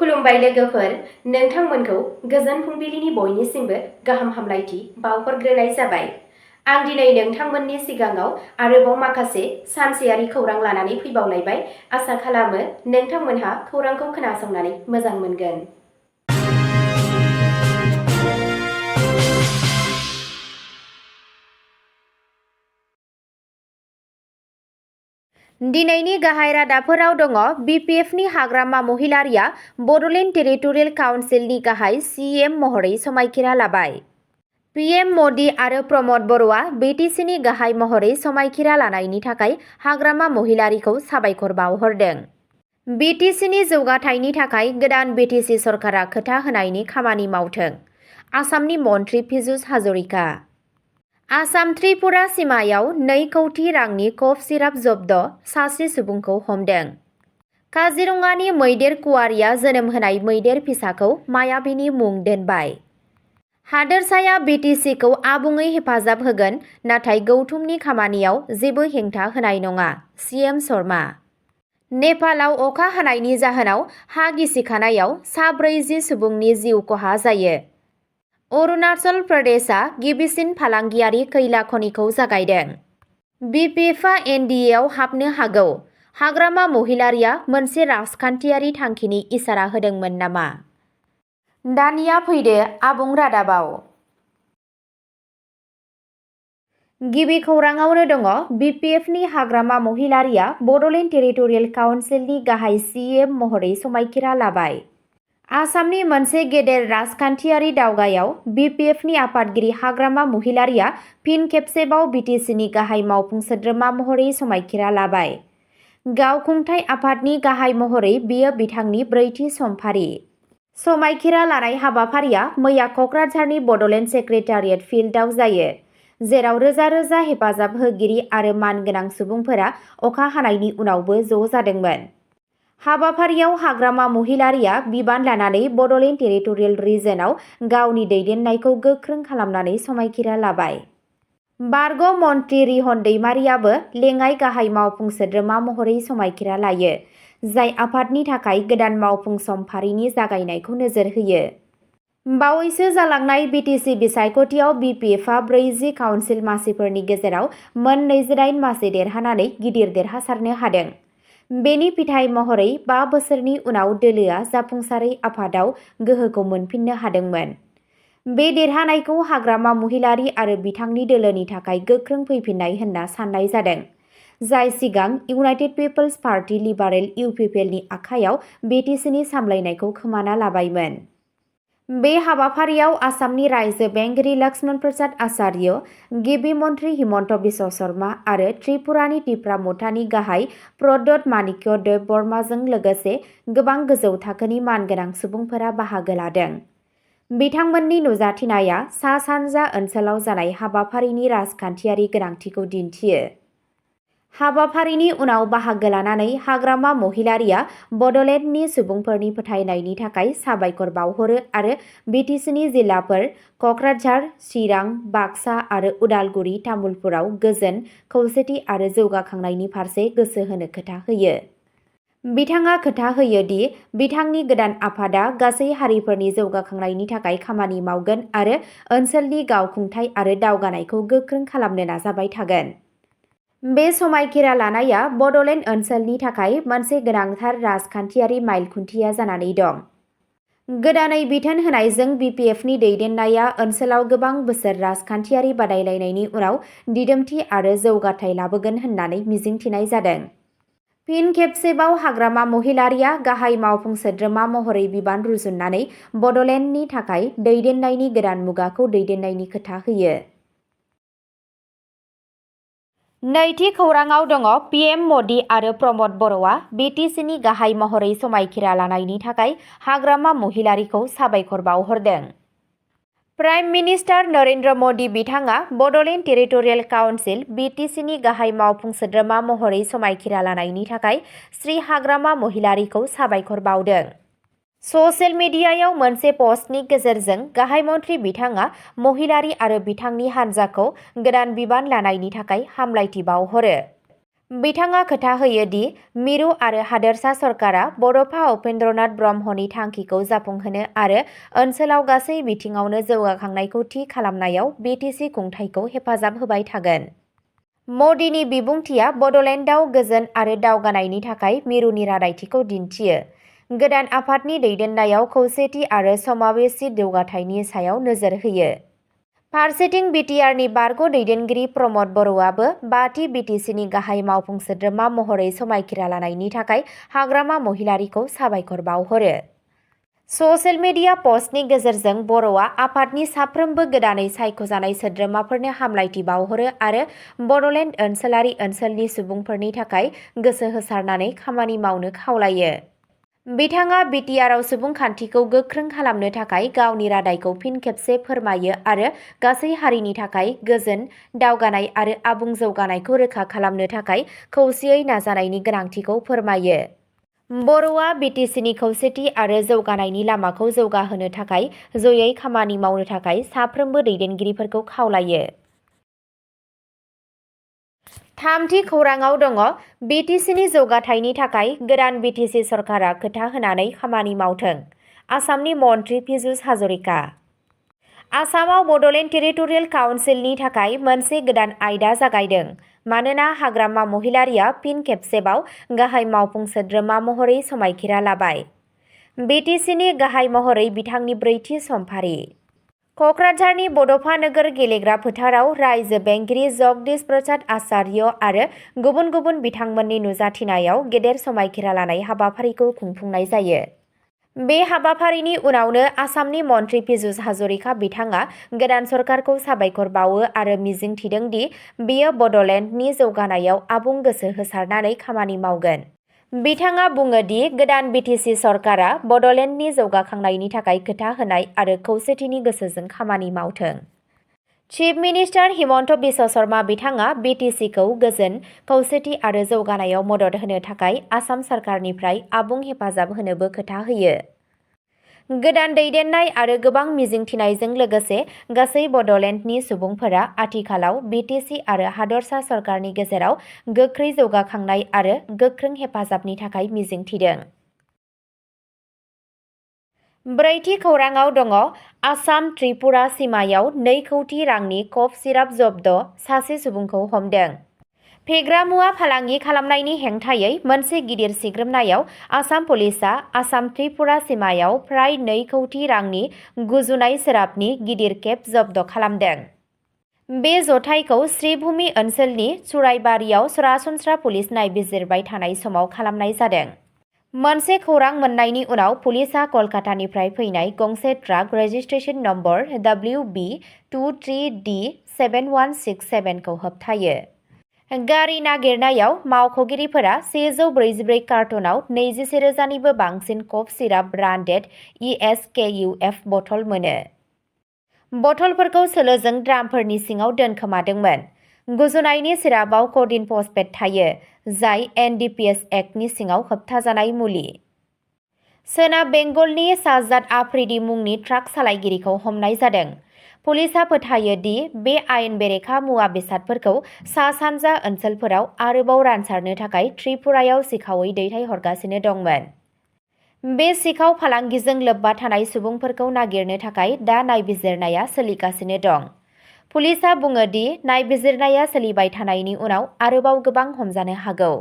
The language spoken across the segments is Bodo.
खुलुमबाय लोगोफोर, नोंथांमोनखौ गोजोन फुंबिलिनि बयनिसिमबो गाहाम हामलायथि बावहरग्रोनाय जाबाय। आं दिनै नोंथांमोननि सिगाङाव आरोबाव माखासे सानसेयारि खौरां लानानै फैबावलायबाय। आसा खालामो नोंथांमोनहा खौरांखौ खोनासंनानै मोजां मोनगोन। दिनैनि गाहाय रादाबफोराव दङ BPFनि हाग्रामा महिलारिया बड'लेण्ड टेरिटरियेल काउन्सिलनि गाहाय CM महरै समायखिरा लाबाय। PM मदि आरो प्रमद बर'आ BTCनि गाहाय महरै समायखिरा लानायनि थाखाय हाग्रामा महिलारिखौ साबायखर बावहरदों। BTCनि जौगाथायनि थाखाय गोदान BTC सरकारा खोथा होनायनि खामानि मावथों। आसामनि मन्त्रि पीयूष हाजरिका। आसाम त्रिपुरा सिमायाव 2 कौटि रांनि कफ सिराप जब्द, सासे सुबुंखौ हमदों। काजिरङानि मैदेर कुवारिया जोनोम होनाय मैदेर फिसाखौ मायाबीनि मुं दोनबाय। हादोरसाया BTCखौ आबुङै हेफाजाब होगोन, नाथाय गौथुमनि खामानियाव जेबो हेंथा होनाय नङा। CM शर्मा। नेपालाव अखा हानायनि जाहोनाव हा गिसिखानायाव सा 40 सुबुंनि जिउ खहा जायो। अरुणाचल प्रदेशआ गिबिसिन फालांगियारि खैला खनिखौ जागायदों। BPFआ NDAआव हाबनो हागौ। हाग्रामा महिलारिया मोनसे राजखान्थियारि थांखिनि इसारा होदोंमोन नामा? दानिया फैदो आबुं रादाबाव। गिबि खौराङावनो दङ BPFनि हाग्रामा महिलारिया बड'लेण्ड टेरिटरियेल काउन्सिलनि गाहाय CM महरै समायखिरा लाबाय। आसामनि मोनसे गेदेर राजखान्थियारि दावगायाव BPFनि आफादगिरि हाग्रामा महिलारिया फिन खेबसेबाव BTCनि गाहाय मावफुं सोद्रोमा महरै समायखिरा लाबाय। गावखुंथाय आफादनि गाहाय महरै बेयो बिथांनि 4थि समफारि। समायखिरा लानाय हाबाफारिया मैया क'क्राझारनि बड'लेण्ड सेक्रेटारियेट फिल्डआव जायो, जेराव रोजा रोजा हेफाजाब होगिरि आरो मानगोनां सुबुंफोरा अखा हानायनि उनावबो ज' जादोंमोन। हाबाफारियाव हाग्रामा महिलारिया बिबान लानानै बड'लेण्ड टेरिटरियेल रिजनआव गावनि दैदेननायखौ गोख्रों खालामनानै समायखिरा लाबाय। बारग' मन्त्रि रिहन दैमारियाबो लेङाइ गाहाय मावफुं सोद्रोमा महरै समायखिरा लायो, जाय आफादनि थाखाय गोदान मावफुं समफारिनि जागायनायखौ नोजोर होयो। बावैसो जालांनाय BTC बिसायख'थियाव BPFआ 40 काउन्सिल मासिफोरनि गेजेराव मोन 28 मासि देरहानानै गिदिर देरहासारनो हादों। बेनि फिथाइ महरै 5 बोसोरनि उनाव दोलोआ जाफुंसारै आफादाव गोहोखौ मोनफिननो हादोंमोन। बे देरहानायखौ हाग्रामा महिलारि आरो बिथांनि दोलोनि थाखाय गोख्रों फैफिन्नाय होनना सान्नाय जादों, जाय सिगां इउनाइटेड पिपल्स पार्टी लिबारेल UPPनि आखायाव BTCनि सामलायनायखौ खोमाना लाबायमोन। बे हाबाफारियाव आसामनि रायजो बेंगिरि लक्ष्मण प्रसाद आचार्य, गिबि मन्त्रि हिमन्त बिश्व शर्मा आरो त्रिपुरानि तिप्राम'थानि गाहाय प्रद्योत माणिक्य देब बर्माजों लोगोसे गोबां गोजौ थाखोनि मानगोनां सुबुंफोरा बाहागो लादों। बिथांमोननि नुजाथिनाया सा-सानजा ओनसोलाव जानाय हाबाफारिनि राजखान्थियारि गोनांथिखौ दिन्थियो। हाबाफारिनि उनाव बाहागो लानानै हाग्रामा महिलारिया बड'लेण्डनि सुबुंफोरनि फोथायनायनि थाखाय साबायखर बावहरो आरो BTCनि जिल्लाफोर क'क्राझार, चिरां, बाक्सा आरो उदालगुरि तामुलपुराव गोजोन, खौसेथि आरो जौगाखांनायनि फारसे गोसो होनो खोथा होयो। बिथाङा खोथा होयो दि बिथांनि गोदान आफादा गासै हारिफोरनि जौगाखांनायनि थाखाय खामानि मावगोन आरो ओनसोलनि गावखुंथाय आरो दावगानायखौ गोख्रों खालामनो नाजाबाय थागोन। बे समायखिरा लानाया बड'लेण्ड ओनसोलनि थाखाय मोनसे गोनांथार राजखान्थियारि माइल खुन्थिया जानानै दं। गोदानै बिथोन होनायजों BPFनि दैदेननाया ओनसोलाव गोबां बोसोर राजखान्थियारि बादायलायनायनि उनाव दिदोमथि आरो जौगाथाय लाबोगोन होननानै मिजिंथिनाय जादों। फिन खेबसेबाव हाग्रामा महिलारिया गाहाय मावफुं सोद्रोमा महरै बिबान रुजुननानै बड'लेण्डनि थाखाय दैदेननायनि गोदान मुगाखौ दैदेननायनि खोथा होयो। नैथि खौराङाव दङ PM मदि आरो प्रमद बर'आ BTCनि गाहाय महरै समायखिरा लानायनि थाखाय हाग्रामा महिलारिखौ साबायखर बावहरदों। प्राइम मिनिस्टार नरेन्द्र मदि बिथाङा बड'लेण्ड टेरिटरियेल काउन्सिल BTCनि गाहाय मावफुं सोद्रोमा महरै समायखिरा लानायनि थाखाय श्री हाग्रामा महिलारिखौ साबायखर बावदों। ससियेल मिडियायाव मोनसे पस्टनि गेजेरजों गाहाय मन्त्रि बिथाङा महिलारि आरो बिथांनि हान्जाखौ गोदान बिबान लानायनि थाखाय हामलायथि बावहरो। बिथाङा खोथा होयो दि मिरु आरो हादोरसा सरकारा बड'फा उपेन्द्रनाथ ब्रह्मनि थांखिखौ जाफुंहोनो आरो ओनसोलाव गासै बिथिङावनो जौगाखांनायखौ थि खालामनायाव BTC खुंथायखौ हेफाजाब होबाय थागोन। मदिनि बिबुंथिया बड'लेण्डआव गोजोन आरो दावगानायनि थाखाय मिरुनि रादायथिखौ दिन्थियो। गोदान आफादनि दैदेननायाव खौसेथि आरो समावेशी जौगाथायनि सायाव नोजोर होयो। फारसेथिं बिटिआरनि बारग' दैदेनगिरि प्रमद बर'आबो 5थि BTCनि गाहाय मावफुं सोद्रोमा महरै समायखिरा लानायनि थाखाय हाग्रामा महिलारिखौ साबायखर बावहरो। ससियेल मिडिया पस्टनि गेजेरजों बर'आ आफादनि साफ्रोमबो गोदानै सायख'जानाय सोद्रोमाफोरनो हामलायथि बावहरो आरो बड'लेण्ड ओनसोलनि सुबुंफोरनि थाखाय गोसो होसारनानै खामानि मावनो खावलायो। बिथाङा बिटिआरआव सुबुंखान्थिखौ गोख्रों खालामनो थाखाय गावनि रादायखौ फिन खेबसे फोरमायो आरो गासै हारिनि थाखाय गोजोन, दावगानाय आरो आबुं जौगानायखौ रोखा खालामनो थाखाय खौसेयै नाजानायनि गोनांथिखौ फोरमायो। बर'आ BTCनि खौसेथि आरो जौगानायनि लामाखौ जौगाहोनो थाखाय जयै खामानि मावनो थाखाय साफ्रोमबो दैदेनगिरिफोरखौ खावलायो। थामथि खौराङाव दङ BTCनि जौगाथायनि थाखाय गोदान BTC सरकारा खोथा होनानै खामानि मावथों। आसामनि मन्थ्रि पीयूष हाजरिका। आसामाव बड'लेण्ड टेरिटरियेल काउन्सिलनि थाखाय मोनसे गोदान आयदा जागायदों मानोना हाग्रामा महिलारिया फिन खेबसेबाव गाहाय मावफुं सोद्रोमा महरै समायखिरा लाबाय। BTCनि गाहाय महरै बिथांनि 4थि समफारि। क'क्राझारनि बड'फा नोगोर गेलेग्रा फोथाराव रायजो बेंगिरि जगदीश प्रसाद आचार्य आरो गुबुन गुबुन बिथांमोननि नुजाथिनायाव गेदेर समायखिरा लानाय हाबाफारिखौ खुंफुंनाय जायो। बे हाबाफारिनि उनावनो आसामनि मन्थ्रि पीयूष हाजरिका बिथाङा गोदान सरकारखौ साबायखर बावो आरो मिजिं थिदों दि बेयो बड'लेण्डनि जौगानायाव आबुं गोसो होसारनानै खामानि मावगोन। बिथाङा बुङो दि गोदान BTC सरकारा बड'लेण्डनि जौगाखांनायनि थाखाय खोथा होनाय आरो खौसेथिनि गोसोजों खामानि मावथों। चिफ मिनिस्टार हिमन्त बिश्व शर्मा बिथाङा BTCखौ गोजोन, खौसेथि आरो जौगानायाव मदद होनो थाखाय आसाम सरकारनिफ्राय आबुं हेफाजाब होनोबो खोथा होयो। गोदान दैदेननाय आरो गोबां मिजिंथिनायजों लोगोसे गासै बड'लेण्डनि सुबुंफोरा आथिखालाव BTC आरो हादरसा सरकारनि गेजेराव गोख्रै जौगाखांनाय आरो गोख्रों हेफाजाबनि थाखाय मिजिंथिदों। 4थि खौराङाव दङ आसाम त्रिपुरा सिमायाव 2 कौटि रांनि कफ सिराप जब्द, सासे सुबुंखौ हमदों। फेग्रा मुवा फालांगि खालामनायनि हेंथायै मोनसे गिदिर सिग्रोमनायाव आसाम पुलिसआ आसाम त्रिपुरा सिमायाव फ्राय 2 कौटि रांनि गुजुनाय सिरापनि गिदिर केप जब्द खालामदों। बे जथायखौ श्रीभूमि ओनसोलनि चुराइबारियाव सरासनस्रा पुलिस नायबिजिरबाय थानाय समाव खालामनाय जादों। मोनसे खौरां मोननायनि उनाव पुलिसआ कलकातानिफ्राय फैनाय गंसे ट्राक रेजिस्ट्रेशन नम्बर WB23D7167 खौ होबथायो। गारि नागिरनायाव मावख'गिरिफोरा 144 कार्टनाव 21,000निबो बांसिन कफ सिराप ब्रान्डेड ESKUF बथल मोनो। बथलफोरखौ सोलोजों ड्रामफोरनि सिङाव दोनखोमादोंमोन। गुजुनायनि सिरापआव क'डिन फस्फेट थायो, जाय NDPS एक्टनि सिङाव होबथाजानाय मुलि। सोनाब बेंगलनि साजाद आफ्रिदी मुंनि ट्राक सालायगिरिखौ हमनाय जादों। पुलिसआ फोथायो दि बे आयेन बेरेखा मुवा बेसादफोरखौ सा-सानजा ओनसोलफोराव आरोबाव रानसारनो थाखाय त्रिपुरायाव सिखावै दैथायहरगासिनो दंमोन। बे सिखाव फालांगिजों लोब्बा थानाय सुबुंफोरखौ नागिरनो थाखाय दा नायबिजिरनाया सोलिगासिनो दं। पुलिसआ बुङो दि नायबिजिरनाया सोलिबाय थानायनि उनाव आरोबाव गोबां हमजानो हागौ।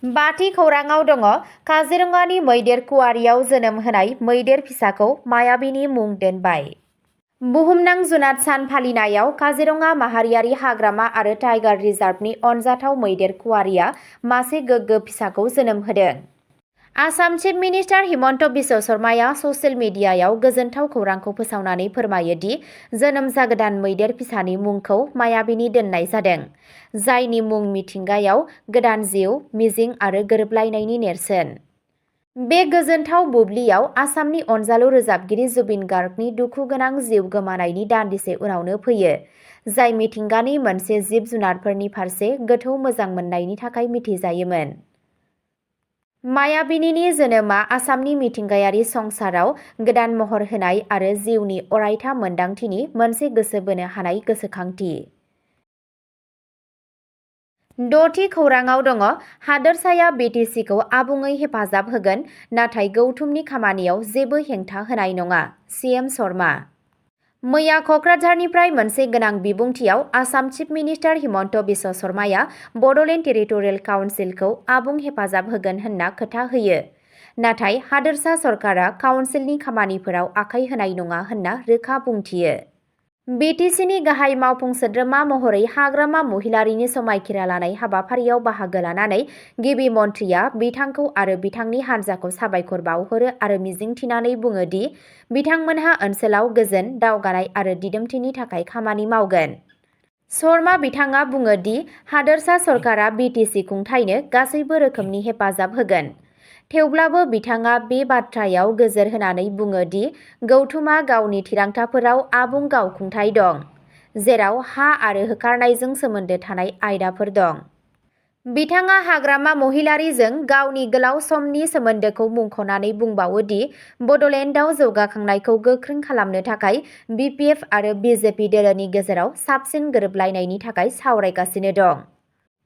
5थि खौराङाव दङ काजिरङानि मैदेर कुवारियाव जोनोम होनाय मैदेर फिसाखौ मायाबीनि मुं दोनबाय। बुहुमनां जुनार सान फालिनायाव काजिरङा माहारियारि हाग्रामा आरो टाइगार रिजार्भनि अनजाथाव मैदेर कुवारिया मासे गोग्गो फिसाखौ जोनोम होदों। आसाम चिफ मिनिस्टार हिमन्त बिश्व शर्माया ससियेल मिडियायाव गोजोनथाव खौरांखौ फोसावनानै फोरमायो दि जोनोम जागोदान मैदेर फिसानि मुंखौ मायाबीनि दोननाय जादों, जायनि मुं मिथिंगायाव गोदान जिउ, मिजिं आरो गोरोबलायनायनि नेरसोन। बे गोजोनथाव बुब्लियाव आसामनि अनजालु रोजाबगिरि जुबिन गार्गनि दुखु गोनां जिउ गोमानायनि दान्दिसे उनावनो फैयो, जाय मिथिंगानि मोनसे जिब-जुनारफोरनि फारसे गोथौ मोजां मोननायनि थाखाय मिथिजायोमोन। मायाबीनि जोनोमा आसामनि मिथिंगायारि संसाराव गोदान महर होनाय आरो जिउनि अरायथा मोनदांथिनि मोनसे गोसो बोनो हानाय गोसोखांथि। द'थि खौराङाव दङ हादोरसाया BTCखौ आबुङै हेफाजाब होगोन नाथाय गौथुमनि खामानियाव जेबो हेंथा होनाय नङा CM शर्मा। मैया क'क्राझारनिफ्राय मोनसे गोनां बिबुंथियाव आसाम चिफ मिनिस्टार हिमन्त बिश्व शर्माया बड'लेण्ड टेरिटरियेल काउन्सिलखौ आबुं हेफाजाब होगोन होनना खोथा होयो। नाथाय हादोरसा सरकारा काउन्सिलनि खामानिफोराव आखाइ होनाय नङा होनना रोखा बुंथियो। BTCनि गाहाय मावफुं सोद्रोमा महरै हाग्रामा महिलारिनि समायखिरा लानाय हाबाफारियाव बाहागो लानानै गिबि मन्थ्रिया बिथांखौ आरो बिथांनि हान्जाखौ साबायखर बावहरो आरो मिजिंथिनानै बुङो दि बिथांमोनहा ओनसोलाव गोजोन, दावगानाय आरो दिदोमथिनि थाखाय खामानि मावगोन। शर्मा बिथाङा बुङो दि हादोरसा सरकारा BTC खुंथायनो गासैबो रोखोमनि हेफाजाब होगोन। थेवब्लाबो बिथाङा बे बाथ्रायाव गोजोर होनानै बुङो दि गौथुमा गावनि थिरांथाफोराव आबुं गावखुंथाय दं, जेराव हा आरो होखारनायजों सोमोन्दो थानाय आयदाफोर दं। बिथाङा हाग्रामा महिलारिजों गावनि गोलाव समनि सोमोन्दोखौ मुंख'नानै बुंबावो दि बड'लेण्डआव जौगाखांनायखौ गोख्रों खालामनो थाखाय BPF आरो BJP दोलोनि गेजेराव साबसिन गोरोबलायनायनि थाखाय सावरायगासिनो दं।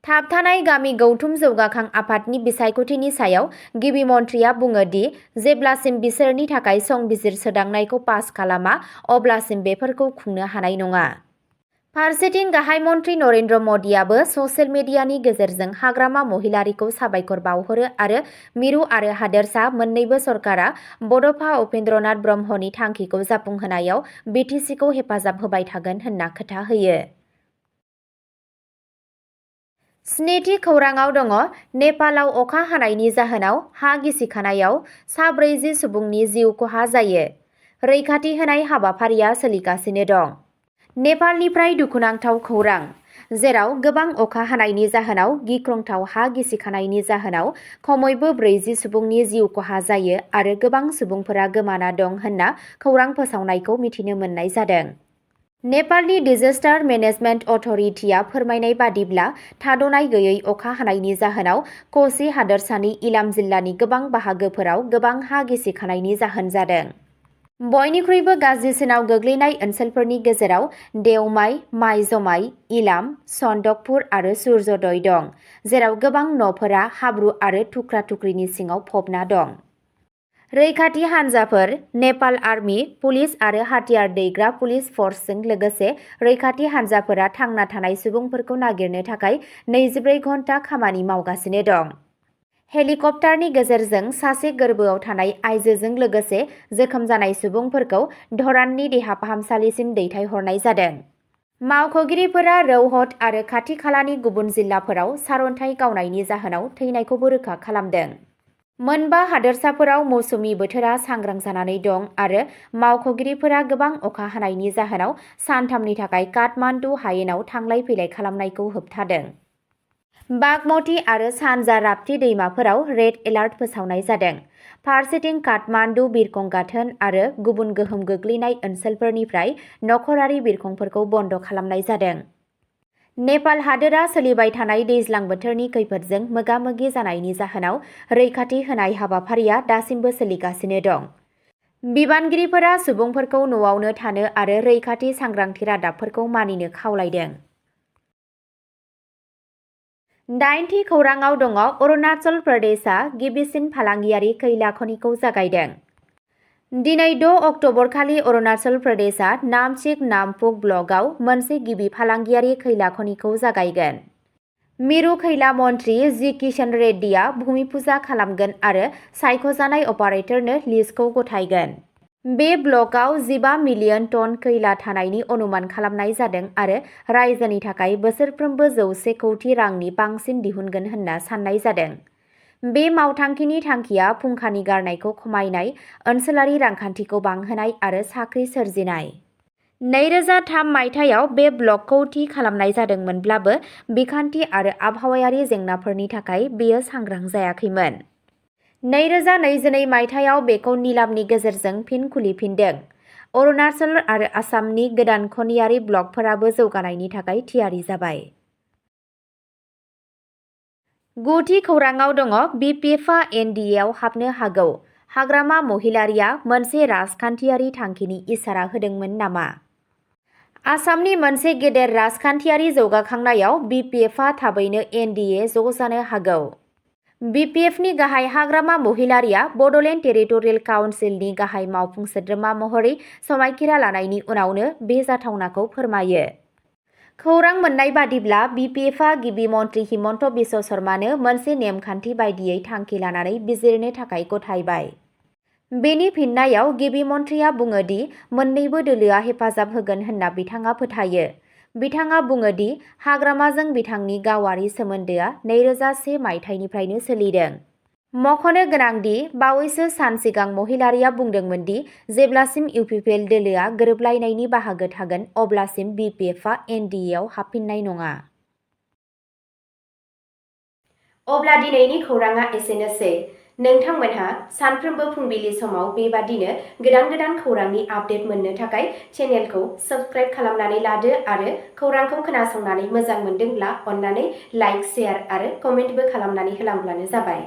थाबथानाय गामि गौथुम जौगाखां आफादनि बिसायख'थिनि सायाव गिबि मन्थ्रिया बुङो दि जेब्लासिम बिसोरनि थाखाय संबिजिर सोदांनायखौ पास खालामा अब्लासिम बेफोरखौ खुंनो हानाय नङा। फारसेथिं गाहाय मन्थ्रि नरेन्द्र मदियाबो ससियेल मिडियानि गेजेरजों हाग्रामा महिलारिखौ साबायखर बावहरो आरो मिरु आरो हादोरसा मोन्नैबो सरकारा बड'फा उपेन्द्रनाथ ब्रह्मनि थांखिखौ जाफुंहोनायाव BTCखौ हेफाजाब होबाय थागोन होनना खोथा होयो। स्निथि खौराङाव दङ नेपालाव अखा हानायनि जाहोनाव हा गिसिखानायाव सा 40 सुबुंनि जिउ खहा जायो। रैखाथि होनाय हाबाफारिया सोलिगासिनो दं। नेपालनिफ्राय दुखुनांथाव खौरां, जेराव गोबां अखा हानायनि जाहोनाव गिख्रंथाव हा गिसिखानायनि जाहोनाव खमैबो 40 सुबुंनि जिउ खहा जायो आरो गोबां सुबुंफोरा गोमाना दं होनना खौरां फोसावनायखौ मिथिनो मोननाय जादों। नेपालनि डिजास्टार मेनेजमेन्ट अथ'रिटिआ फोरमायनाय बादिब्ला थाद'नाय गैयै अखा हानायनि जाहोनाव क'सि हादोरसानि इलाम जिल्लानि गोबां बाहागोफोराव गोबां हा गिसिखानायनि जाहोन जादों। बयनिख्रुइबो गाज्रिसिनाव गोग्लैनाय ओनसोलफोरनि गेजेराव देवमाइ, माइजमाइ, इलाम, सन्दकपुर आरो सुर्जदय दं, जेराव गोबां न'फोरा हाब्रु आरो थुख्रा-थुख्रिनि सिङाव फबना दं। रैखाथि हान्जाफोर, नेपाल आर्मि, पुलिस आरो हाथियार दैग्रा पुलिस फर्सजों लोगोसे रैखाथि हान्जाफोरा थांना थानाय सुबुंफोरखौ नागिरनो थाखाय 24 घन्टा खामानि मावगासिनो दं। हेलिकप्टारनि गेजेरजों सासे गोर्बोआव थानाय आइजोजों लोगोसे जोखोम जानाय सुबुंफोरखौ धराननि देहा फाहामसालिसिम दैथायहरनाय जादों। मावख'गिरिफोरा रौहट आरो खाथि खालानि गुबुन जिल्लाफोराव सारअन्थाइ गावनायनि जाहोनाव थैनायखौबो रोखा खालामदों। मोनबा हादोरसाफोराव मौसुमि बोथोरा सांग्रां जानानै दं आरो मावख'गिरिफोरा गोबां अखा हानायनि जाहोनाव सानथामनि थाखाय काठमान्डु हायेनाव थांलाय फैलाय खालामनायखौ होबथादों। बागमती आरो सानजा राप्ती दैमाफोराव रेड एलार्ट फोसावनाय जादों। फारसेथिं काठमान्डु बिरखं गाथोन आरो गुबुन गोहोम गोग्लैनाय ओनसोलफोरनिफ्राय नखरारि बिरखंफोरखौ बन्द' खालामनाय जादों। नेपाल हादोरा सोलिबाय थानाय दैज्लां बोथोरनि खैफोदजों मोगा-मोगि जानायनि जाहोनाव रैखाथि होनाय हाबाफारिया दासिमबो सोलिगासिनो दं। बिबानगिरिफोरा सुबुंफोरखौ न'आवनो थानो आरो रैखाथि सांग्रांथि रादाबफोरखौ मानिनो खावलायदों। 8थि खौराङाव दङ अरुणाचल प्रदेशआ गिबिसिन फालांगियारि खैला खनिखौ जागायदों। दिनै 6 अक्ट'बरखालि अरुणाचल प्रदेशआ नामचिक नामपुक ब्लकआव मोनसे गिबि फालांगियारि खैला खनिखौ जागायगोन। मिरु खैला मन्थ्रि जी किशन रेड्डीआ भुमि पुजा खालामगोन आरो सायख'जानाय अपारेटरनो लिजखौ गथायगोन। बे ब्लकआव 15 मिलियन टन खैला थानायनि अनुमान खालामनाय जादों आरो रायजोनि थाखाय बोसोरफ्रोमबो 100 कौटि रांनि बांसिन दिहुनगोन होनना साननाय जादों। बे मावथांखिनि थांखिया फुंखानि गारनायखौ खमायनाय, ओनसोलारि रांखान्थिखौ बांहोनाय आरो साख्रि सोरजिनाय। 2003 मायथाइयाव बे ब्लकखौ थि खालामनाय जादोंमोनब्लाबो बिखान्थि आरो आबहावायारि जेंनाफोरनि थाखाय बेयो सांग्रां जायाखैमोन। 2022 मायथाइयाव बेखौ निलामनि गेजेरजों फिन खुलिफिनदों। अरुणाचल आरो आसामनि गोदान खनियारि ब्लकफोराबो जौगानायनि थाखाय थियारि जाबाय। 9थि खौराङाव दङ BPFआ NDAआव हाबनो हागौ, हाग्रामा महिलारिया मोनसे राजखान्थियारि थांखिनि इसारा होदोंमोन नामा? आसामनि मोनसे गेदेर राजखान्थियारि जौगाखांनायाव BPFआ थाबैनो NDA ज' जानो हागौ। BPFनि गाहाय हाग्रामा महिलारिया बड'लेण्ड टेरिटरियेल काउन्सिलनि गाहाय मावफुं सोद्रोमा महरै समायखिरा लानायनि उनावनो बे जाथावनाखौ फोरमायो। खौरां मोन्नाय बादिब्ला BPFआ गिबि मन्थ्रि हिमन्त बिश्व शर्मानो मोनसे नेमखान्थि बायदियै थांखि लानानै बिजिरनो थाखाय गथायबाय। बेनि फिननायाव गिबि मन्थ्रिया बुङो दि मोन्नैबो दोलोआ हेफाजाब होगोन होनना बिथाङा फोथायो। बिथाङा बुङो दि हाग्रामाजों बिथांनि गावारि सोमोन्दोआ 2001 मायथाइनिफ्रायनो सोलिदों। मख'नो गोनांदि बावैसो सान सिगां महिलारिया बुंदोंमोन दि जेब्लासिम UPPL दोलोआ गोरोबलायनायनि बाहागो थागोन अब्लासिम BPFआ NDAआव हाबफिननाय नङा। अब्ला दिनैनि खौराङा एसेनोसै। नोंथांमोनहा सानफ्रोमबो फुंबिलि समाव बेबादिनो गोदान खौरांनि आपडेट मोननो थाखाय चेनेलखौ साबस्क्राइब खालामनानै लादो आरो खौरांखौ खोनासंनानै मोजां मोनदोंब्ला अन्नानै लाइक, शेयार आरो कमेन्टबो खालामनानै होलांब्लानो जाबाय।